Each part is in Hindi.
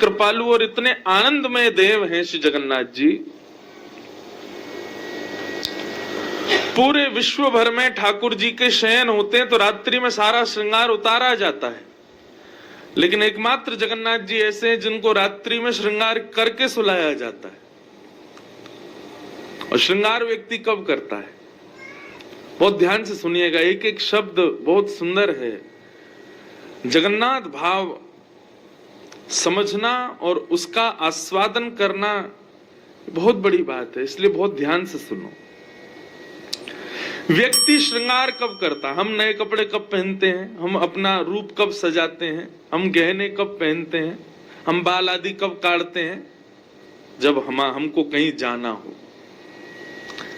कृपालु और इतने आनंदमय देव हैं श्री जगन्नाथ जी। पूरे विश्व भर में ठाकुर जी के शयन होते हैं तो रात्रि में सारा श्रृंगार उतारा जाता है, लेकिन एकमात्र जगन्नाथ जी ऐसे हैं जिनको रात्रि में श्रृंगार करके सुलाया जाता है। और श्रृंगार व्यक्ति कब करता है? बहुत ध्यान से सुनिएगा, एक एक शब्द बहुत सुंदर है। जगन्नाथ भाव समझना और उसका आस्वादन करना बहुत बड़ी बात है, इसलिए बहुत ध्यान से सुनो। व्यक्ति श्रृंगार कब करता? हम नए कपड़े कब पहनते हैं? हम अपना रूप कब सजाते हैं? हम गहने कब पहनते हैं? हम बाल आदि कब काटते हैं? जब हमको कहीं जाना हो,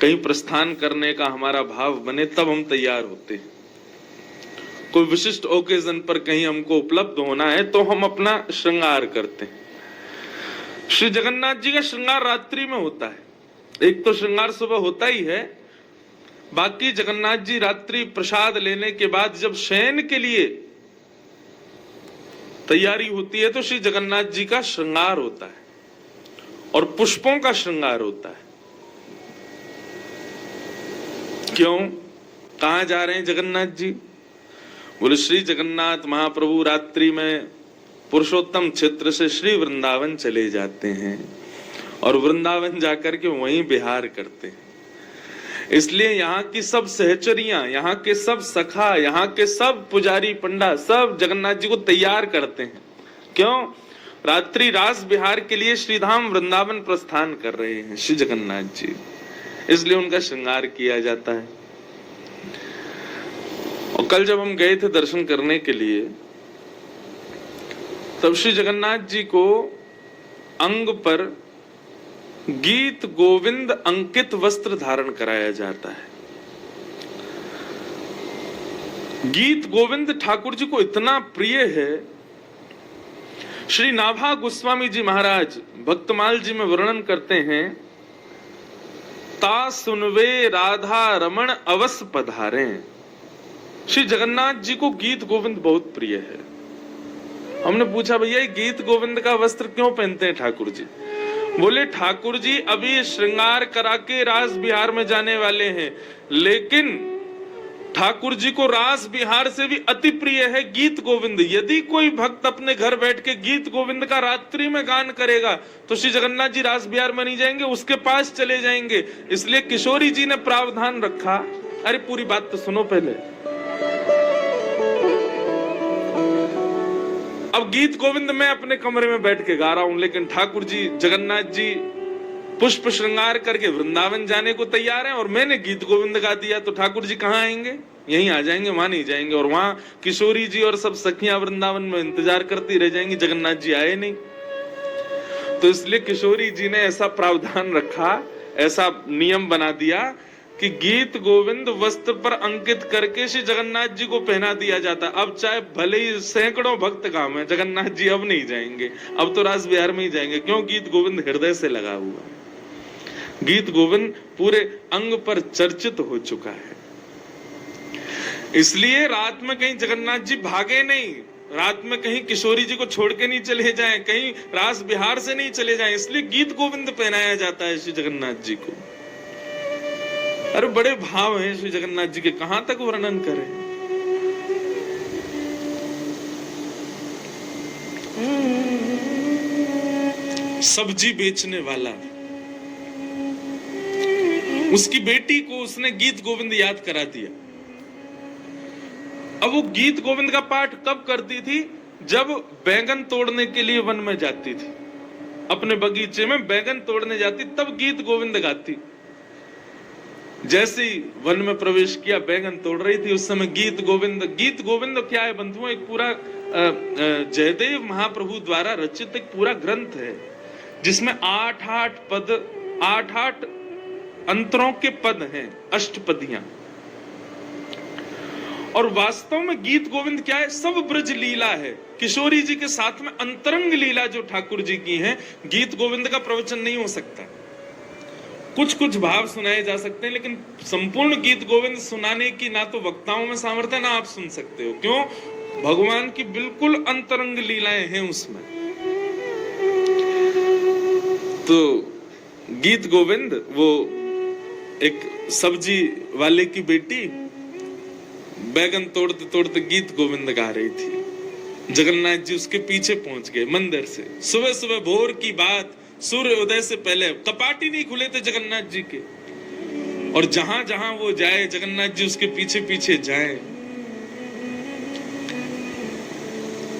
कहीं प्रस्थान करने का हमारा भाव बने, तब हम तैयार होते हैं। कोई विशिष्ट ओकेजन पर कहीं हमको उपलब्ध होना है तो हम अपना श्रृंगार करते हैं। श्री जगन्नाथ जी का श्रृंगार रात्रि में होता है। एक तो श्रृंगार सुबह होता ही है, बाकी जगन्नाथ जी रात्रि प्रसाद लेने के बाद जब शयन के लिए तैयारी होती है तो श्री जगन्नाथ जी का श्रृंगार होता है और पुष्पों का श्रृंगार होता है। क्यों? कहां जा रहे हैं जगन्नाथ जी? बोले श्री जगन्नाथ महाप्रभु रात्रि में पुरुषोत्तम क्षेत्र से श्री वृंदावन चले जाते हैं और वृंदावन जाकर के वहीं विहार करते हैं। इसलिए यहाँ की सब सहचरियां, यहाँ के सब सखा, यहाँ के सब पुजारी पंडा सब जगन्नाथ जी को तैयार करते हैं। क्यों? रात्रि रास विहार के लिए श्रीधाम वृंदावन प्रस्थान कर रहे हैं श्री जगन्नाथ जी, इसलिए उनका श्रृंगार किया जाता है। और कल जब हम गए थे दर्शन करने के लिए, तब श्री जगन्नाथ जी को अंग पर गीत गोविंद अंकित वस्त्र धारण कराया जाता है। गीत गोविंद ठाकुर जी को इतना प्रिय है, श्री नाभा गोस्वामी जी महाराज भक्तमाल जी में वर्णन करते हैं, ता सुनवे राधा रमण अवस पधारे। श्री जगन्नाथ जी को गीत गोविंद बहुत प्रिय है। हमने पूछा, भैया ये गीत गोविंद का वस्त्र क्यों पहनते हैं ठाकुर जी? बोले ठाकुर जी अभी श्रृंगार करा के रास बिहार में जाने वाले हैं, लेकिन ठाकुर जी को रास बिहार से भी अति प्रिय है गीत गोविंद। यदि कोई भक्त अपने घर बैठ के गीत गोविंद का रात्रि में गान करेगा तो श्री जगन्नाथ जी रास बिहार में नहीं जाएंगे, उसके पास चले जाएंगे। इसलिए किशोरी जी ने प्रावधान रखा। अरे पूरी बात तो सुनो पहले। अब गीत गोविंद मैं अपने कमरे में बैठ के गा रहा हूं, लेकिन ठाकुर जी जगन्नाथ जी पुष्प श्रृंगार करके वृंदावन जाने को तैयार हैं और मैंने गीत गोविंद गा दिया तो ठाकुर जी कहां आएंगे? यहीं आ जाएंगे, वहां नहीं जाएंगे। और वहां किशोरी जी और सब सखियां वृंदावन में इंतजार करती रह जाएंगी, जगन्नाथ जी आए नहीं। तो इसलिए किशोरी जी ने ऐसा प्रावधान रखा, ऐसा नियम बना दिया कि गीत गोविंद वस्त्र पर अंकित करके श्री जगन्नाथ जी को पहना दिया जाता। अब चाहे भले ही सैकड़ों भक्त काम है, जगन्नाथ जी अब नहीं जाएंगे, अब तो रास बिहार में ही जाएंगे। क्यों? गीत गोविंद हृदय से लगा हुआ है, गीत गोविंद पूरे अंग पर चर्चित हो चुका है। इसलिए रात में कहीं जगन्नाथ जी भागे नहीं, रात में कहीं किशोरी जी को छोड़ के नहीं चले जाएं, कहीं रास बिहार से नहीं चले जाएं, इसलिए गीत गोविंद पहनाया जाता है श्री जगन्नाथ जी को। अरे बड़े भाव हैं श्री जगन्नाथ जी के, कहां तक वर्णन करें। सब्जी बेचने वाला, उसकी बेटी को उसने गीत गोविंद याद करा दिया। अब वो गीत गोविंद का पाठ कब करती थी? जब बैंगन तोड़ने के लिए वन में जाती थी, अपने बगीचे में बैंगन तोड़ने जाती, तब गीत गोविंद गाती। जैसे ही वन में प्रवेश किया, बैंगन तोड़ रही थी, उस समय गीत गोविंद। गीत गोविंद क्या है बंधुओं? एक पूरा जयदेव महाप्रभु द्वारा रचित एक पूरा ग्रंथ है, जिसमें 8-8 पद, 8-8 अंतरों के पद हैं, अष्टपदियां। और वास्तव में गीत गोविंद क्या है? सब ब्रज लीला है। किशोरी जी के साथ में अंतरंग लीला जो ठाकुर जी की है, गीत गोविंद का प्रवचन नहीं हो सकता। कुछ कुछ भाव सुनाए जा सकते हैं, लेकिन संपूर्ण गीत गोविंद सुनाने की ना तो वक्ताओं में सामर्थ्य, ना आप सुन सकते हो। क्यों? भगवान की बिल्कुल अंतरंग लीलाएं हैं उसमें। तो गीत गोविंद, वो एक सब्जी वाले की बेटी बैगन तोड़ते तोड़ते गीत गोविंद गा रही थी। जगन्नाथ जी उसके पीछे पहुंच गए मंदिर से। सुबह सुबह भोर की बात, सूर्य उदय से पहले, कपाट ही नहीं खुले थे जगन्नाथ जी के, और जहां जहां वो जाए जगन्नाथ जी उसके पीछे पीछे जाएं।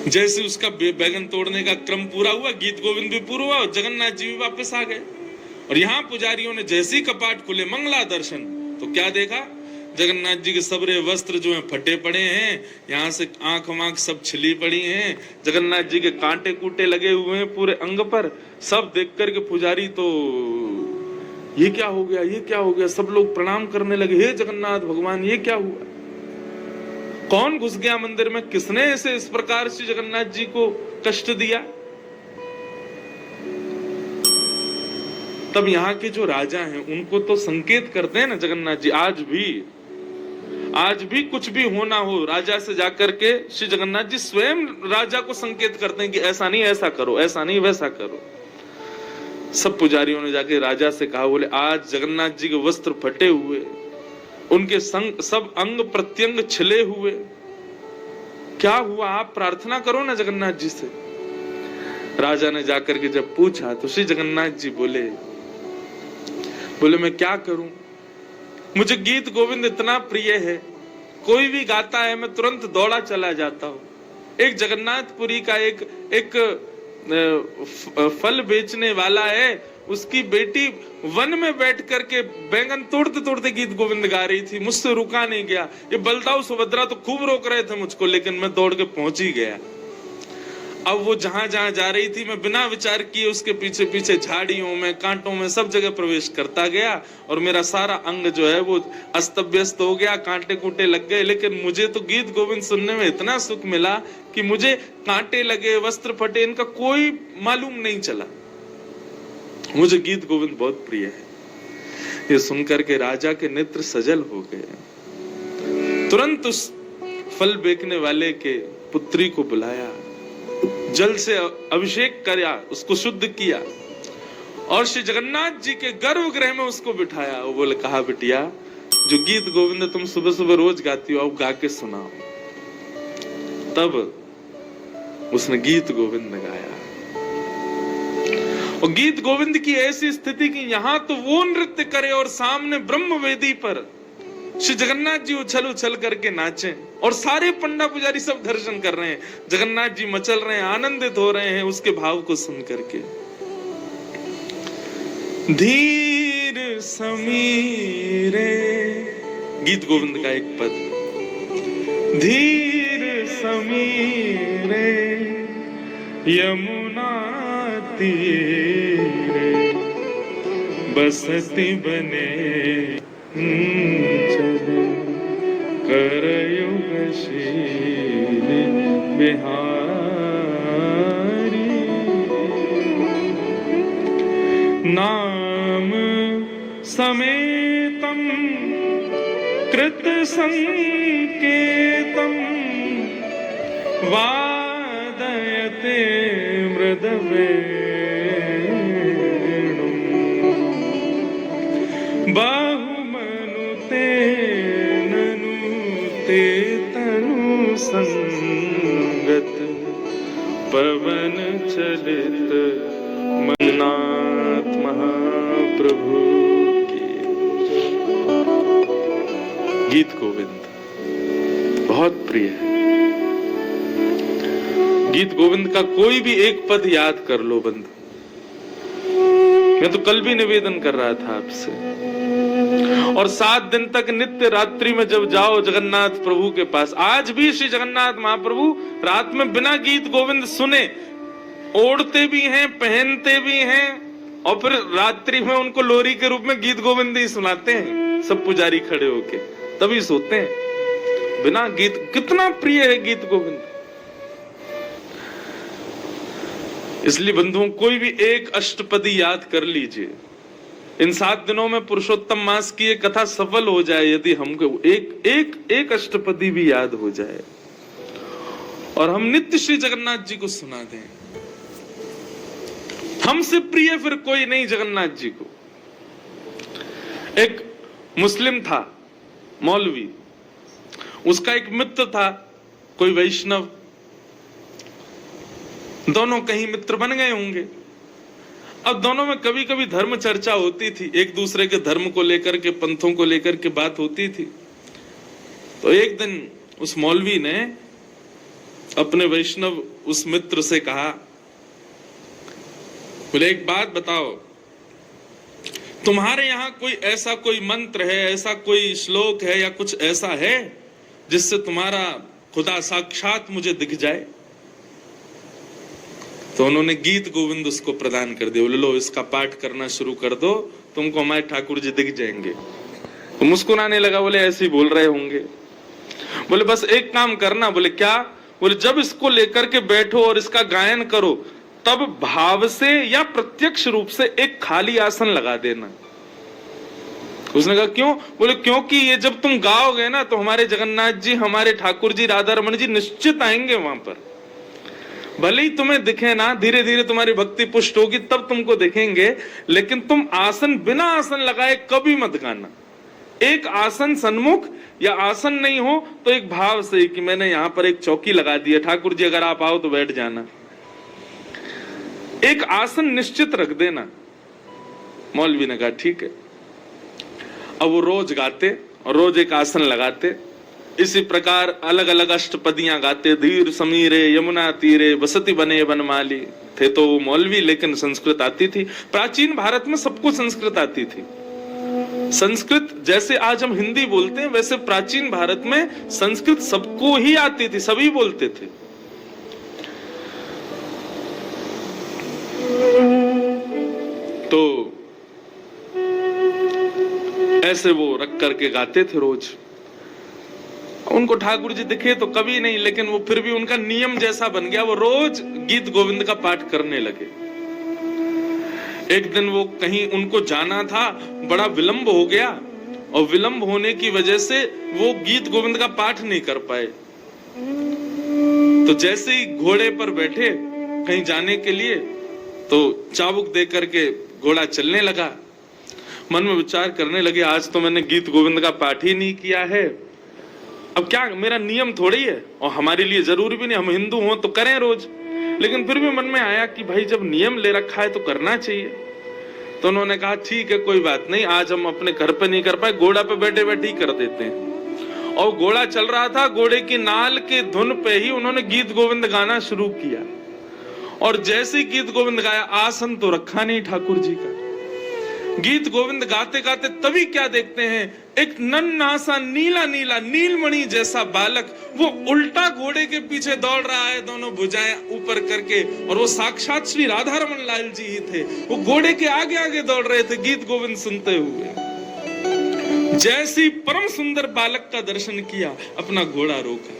जैसे उसका बैगन तोड़ने का क्रम पूरा हुआ, गीत गोविंद भी पूरा हुआ और जगन्नाथ जी भी वापस आ गए। और यहाँ पुजारियों ने जैसे ही कपाट खुले, मंगला दर्शन, तो क्या देखा, जगन्नाथ जी के सबरे वस्त्र जो हैं फटे पड़े हैं, यहाँ से आंख वाँख सब छिली पड़ी हैं, जगन्नाथ जी के कांटे कूटे लगे हुए हैं पूरे अंग पर। सब देख करके पुजारी तो ये क्या हो गया, ये क्या हो गया, सब लोग प्रणाम करने लगे, हे जगन्नाथ भगवान ये क्या हुआ, कौन घुस गया मंदिर में, किसने ऐसे इस प्रकार से जगन्नाथ जी को कष्ट दिया। तब यहाँ के जो राजा हैं उनको तो संकेत करते हैं ना जगन्नाथ जी। आज भी कुछ भी होना हो, राजा से जाकर के श्री जगन्नाथ जी स्वयं राजा को संकेत करते हैं कि ऐसा नहीं ऐसा करो, ऐसा नहीं वैसा करो। सब पुजारियों ने जाके राजा से कहा, बोले आज जगन्नाथ जी के वस्त्र फटे हुए, उनके संग सब अंग प्रत्यंग छिले हुए, क्या हुआ, आप प्रार्थना करो ना जगन्नाथ जी से। राजा ने जाकर के जब पूछा तो श्री जगन्नाथ जी बोले मैं क्या करूं, मुझे गीत गोविंद इतना प्रिय है, कोई भी गाता है मैं तुरंत दौड़ा चला जाता हूं। एक जगन्नाथपुरी का एक फल बेचने वाला है, उसकी बेटी वन में बैठ करके बैंगन तोड़ते तोड़ते गीत गोविंद गा रही थी, मुझसे रुका नहीं गया। ये बलदाऊ सुभद्रा तो खूब रोक रहे थे मुझको, लेकिन मैं दौड़ के पहुंच ही गया। अब वो जहां जहां जा रही थी मैं बिना विचार किए उसके पीछे पीछे झाड़ियों में, कांटों में, सब जगह प्रवेश करता गया और मेरा सारा अंग जो है वो अस्त व्यस्त हो गया, कांटे कूटे लग गए। लेकिन मुझे तो गीत गोविंद सुनने में इतना सुख मिला कि मुझे कांटे लगे, वस्त्र फटे, इनका कोई मालूम नहीं चला। मुझे गीत गोविंद बहुत प्रिय है। ये सुनकर के राजा के नेत्र सजल हो गए। तुरंत उस फल बेचने वाले के पुत्री को बुलाया, जल से अभिषेक किया, उसको शुद्ध किया और श्री जगन्नाथ जी के गर्भगृह में उसको बिठाया। वो बोले, कहा बिटिया जो गीत गोविंद तुम सुबह सुबह रोज गाती हो, अब गा के सुनाओ। तब उसने गीत गोविंद गाया। और गीत गोविंद की ऐसी स्थिति कि यहां तो वो नृत्य करे और सामने ब्रह्म वेदी पर श्री जगन्नाथ जी उछल उछल करके नाचे और सारे पंडा पुजारी सब दर्शन कर रहे हैं। जगन्नाथ जी मचल रहे हैं, आनंदित हो रहे हैं उसके भाव को सुन करके। धीर समीरे, गीत गोविंद का एक पद, धीर समीरे यमुना तीरे बसती बने चले करयुगशील बिहारी। नाम समेतम कृत संकेतम वादयते मृदवेणुम् बहुमनुते ननुते तनु संगत पवन चलित मन्नाथ महाप्रभु की। गीत गोविंद बहुत प्रिय है। गीत गोविंद का कोई भी एक पद याद कर लो बंधु। मैं तो कल भी निवेदन कर रहा था आपसे। और 7 दिन तक नित्य रात्रि में जब जाओ जगन्नाथ प्रभु के पास, आज भी श्री जगन्नाथ महाप्रभु रात में बिना गीत गोविंद सुने ओढ़ते भी हैं, पहनते भी हैं और फिर रात्रि में उनको लोरी के रूप में गीत गोविंद ही सुनाते हैं। सब पुजारी खड़े होके तभी सोते हैं बिना गीत। कितना प्रिय है गीत गोविंद। इसलिए बंधुओं कोई भी एक अष्टपदी याद कर लीजिए। इन 7 दिनों में पुरुषोत्तम मास की एक कथा सफल हो जाए यदि हमको एक अष्टपदी भी याद हो जाए और हम नित्य श्री जगन्नाथ जी को सुना दें। हमसे प्रिय फिर कोई नहीं जगन्नाथ जी को। एक मुस्लिम था मौलवी, उसका एक मित्र था कोई वैष्णव, दोनों कहीं मित्र बन गए होंगे। अब दोनों में कभी कभी धर्म चर्चा होती थी, एक दूसरे के धर्म को लेकर के, पंथों को लेकर के बात होती थी। तो एक दिन उस मौलवी ने अपने वैष्णव उस मित्र से कहा, बोले एक बात बताओ, तुम्हारे यहां कोई ऐसा कोई मंत्र है, ऐसा कोई श्लोक है या कुछ ऐसा है जिससे तुम्हारा खुदा साक्षात मुझे दिख जाए? तो उन्होंने गीत गोविंद उसको प्रदान कर दिया। बोले लो इसका पाठ करना शुरू कर दो, तुमको हमारे ठाकुर जी दिख जाएंगे। तो मुस्कुराने लगा, बोले ऐसे ही बोल रहे होंगे। बोले बस एक काम करना। बोले क्या? बोले जब इसको लेकर के बैठो और इसका गायन करो, तब भाव से या प्रत्यक्ष रूप से एक खाली आसन लगा देना। उसने कहा क्यों? बोले क्योंकि ये जब तुम गाओगे ना तो हमारे जगन्नाथ जी, हमारे ठाकुर जी, राधा रमन जी निश्चित आएंगे वहां पर। भले ही तुम्हें दिखे ना, धीरे धीरे तुम्हारी भक्ति पुष्ट होगी तब तुमको दिखेंगे, लेकिन तुम आसन बिना आसन लगाए कभी मत गाना। एक आसन सन्मुख या आसन नहीं हो तो एक भाव से कि मैंने यहां पर एक चौकी लगा दी है, ठाकुर जी अगर आप आओ तो बैठ जाना। एक आसन निश्चित रख देना। मौलवी ने कहा ठीक है। अब वो रोज गाते और रोज एक आसन लगाते। इसी प्रकार अलग अलग अष्टपदियां गाते। धीर समीरे यमुना तीरे बसती बने बनमाली। थे तो वो मौलवी, लेकिन संस्कृत आती थी। प्राचीन भारत में सबको संस्कृत आती थी। संस्कृत जैसे आज हम हिंदी बोलते हैं, वैसे प्राचीन भारत में संस्कृत सबको ही आती थी, सभी बोलते थे। तो ऐसे वो रख करके गाते थे रोज। उनको ठाकुर जी दिखे तो कभी नहीं, लेकिन वो फिर भी उनका नियम जैसा बन गया, वो रोज गीत गोविंद का पाठ करने लगे। एक दिन वो कहीं उनको जाना था, बड़ा विलंब हो गया और विलंब होने की वजह से वो गीत गोविंद का पाठ नहीं कर पाए। तो जैसे ही घोड़े पर बैठे कहीं जाने के लिए, तो चाबुक दे करके घोड़ा चलने लगा। मन में विचार करने लगे, आज तो मैंने गीत गोविंद का पाठ ही नहीं किया है, अब क्या मेरा नियम थोड़ी है, और हमारे लिए जरूरी भी नहीं, हम हिंदू हों तो करें रोज। लेकिन फिर भी मन में आया कि भाई जब नियम ले रखा है तो करना चाहिए। तो उन्होंने कहा ठीक है कोई बात नहीं, आज हम अपने घर पे नहीं कर पाए, घोड़ा पे बैठे बैठे ही कर देते हैं। और घोड़ा चल रहा था, घोड़े की नाल के धुन पे ही उन्होंने गीत गोविंद गाना शुरू किया। और जैसे ही गीत गोविंद गाया, आसन तो रखा नहीं ठाकुर जी का। गीत गोविंद गाते गाते तभी क्या देखते हैं, एक नन्हा सा नीला नीला नीलमणि जैसा बालक वो उल्टा घोड़े के पीछे दौड़ रहा है, दोनों भुजाएं ऊपर करके। और वो साक्षात श्री राधा रमन लाल जी ही थे। वो घोड़े के आगे आगे दौड़ रहे थे गीत गोविंद सुनते हुए। जैसी परम सुंदर बालक का दर्शन किया, अपना घोड़ा रोका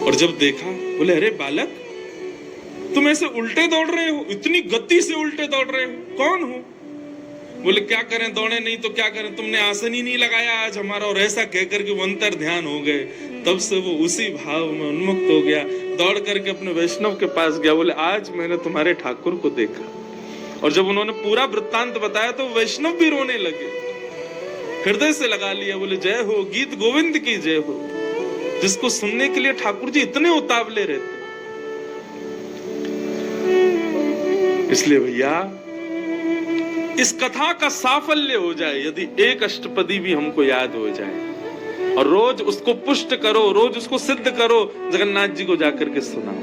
और जब देखा, बोले अरे बालक तुम ऐसे उल्टे दौड़ रहे हो, इतनी गति से उल्टे दौड़ रहे हो, कौन हो? बोले क्या करें, दौड़े नहीं तो क्या करें, तुमने आसन ही नहीं लगाया आज हमारा। और ऐसा कहकर के वो अंतर ध्यान हो गए। तब से वो उसी भाव में उन्मुक्त हो गया, दौड़ करके अपने वैष्णव के पास गया। बोले आज मैंने तुम्हारे ठाकुर को देखा। और जब उन्होंने पूरा वृत्तांत बताया तो वैष्णव भी रोने लगे, हृदय से लगा लिया। बोले जय हो, गीत गोविंद की जय हो, जिसको सुनने के लिए ठाकुर जी इतने उतावले रहते। इसलिए भैया इस कथा का साफल्य हो जाए यदि एक अष्टपदी भी हमको याद हो जाए, और रोज उसको पुष्ट करो, रोज उसको सिद्ध करो, जगन्नाथ जी को जाकर के सुनाओ।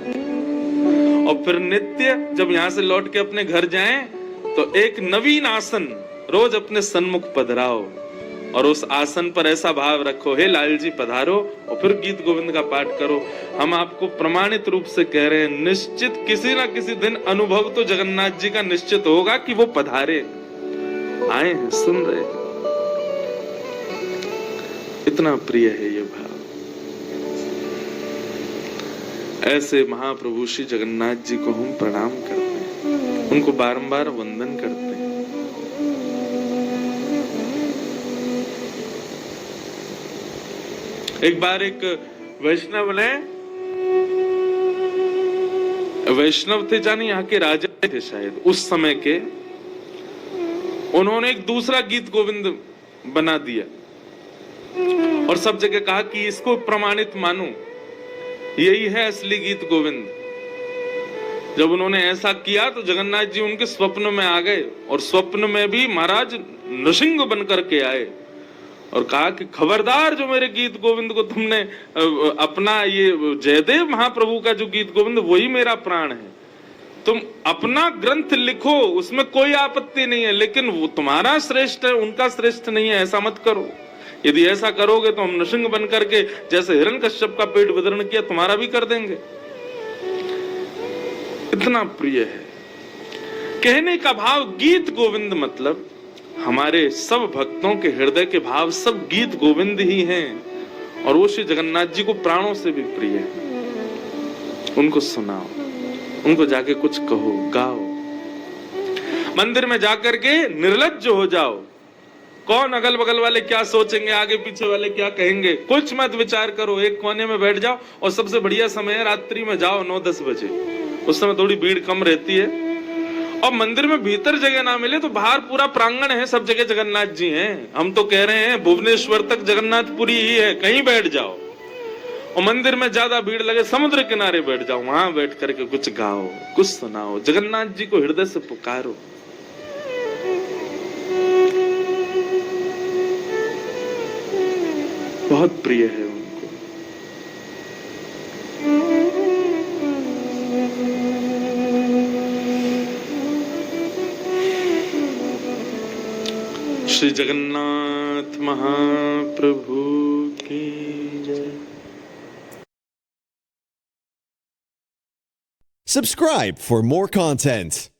और फिर नित्य जब यहां से लौट के अपने घर जाएं तो एक नवीन आसन रोज अपने सन्मुख पधराओ और उस आसन पर ऐसा भाव रखो, हे लाल जी पधारो, और फिर गीत गोविंद का पाठ करो। हम आपको प्रमाणित रूप से कह रहे हैं, निश्चित किसी ना किसी दिन अनुभव तो जगन्नाथ जी का निश्चित होगा कि वो पधारे, आए हैं, सुन रहे हैं। इतना प्रिय है ये भाव। ऐसे महाप्रभु श्री जगन्नाथ जी को हम प्रणाम करते हैं, उनको बारंबार वंदन करते हैं। एक बार एक वैष्णव ने वैष्णव थे जानी, यहाँ के राजा थे शायद उस समय के, उन्होंने एक दूसरा गीत गोविंद बना दिया और सब जगह कहा कि इसको प्रमाणित मानो, यही है असली गीत गोविंद। जब उन्होंने ऐसा किया तो जगन्नाथ जी उनके स्वप्न में आ गए और स्वप्न में भी महाराज नृसिंह बन करके आए और कहा कि खबरदार, जो मेरे गीत गोविंद को तुमने अपना ये जयदेव महाप्रभु का जो गीत गोविंद वही मेरा प्राण है, तुम अपना ग्रंथ लिखो, उसमें कोई आपत्ति नहीं है, लेकिन वो तुम्हारा श्रेष्ठ है, उनका श्रेष्ठ नहीं है, ऐसा मत करो। यदि ऐसा करोगे तो हम नृसिंह बन करके जैसे हिरण्यकश्यप का पेट विदरण किया तुम्हारा भी कर देंगे। इतना प्रिय है। कहने का भाव गीत गोविंद मतलब हमारे सब भक्तों के हृदय के भाव सब गीत गोविंद ही हैं और वो श्री जगन्नाथ जी को प्राणों से भी प्रिय है। उनको सुनाओ, उनको जाके कुछ कहो, गाओ, मंदिर में जाकर के निर्लज्ज हो जाओ। कौन अगल बगल वाले क्या सोचेंगे, आगे पीछे वाले क्या कहेंगे, कुछ मत विचार करो, एक कोने में बैठ जाओ। और सबसे बढ़िया समय है रात्रि में जाओ 9-10 बजे, उस समय थोड़ी भीड़ कम रहती है। और मंदिर में भीतर जगह ना मिले तो बाहर पूरा प्रांगण है, सब जगह जगन्नाथ जी हैं। हम तो कह रहे हैं भुवनेश्वर तक जगन्नाथपुरी ही है, कहीं बैठ जाओ। और मंदिर में ज्यादा भीड़ लगे समुद्र किनारे बैठ जाओ, वहां बैठ करके कुछ गाओ, कुछ सुनाओ, जगन्नाथ जी को हृदय से पुकारो। बहुत प्रिय है उनको। श्री जगन्नाथ महाप्रभु की जय। Subscribe for more content.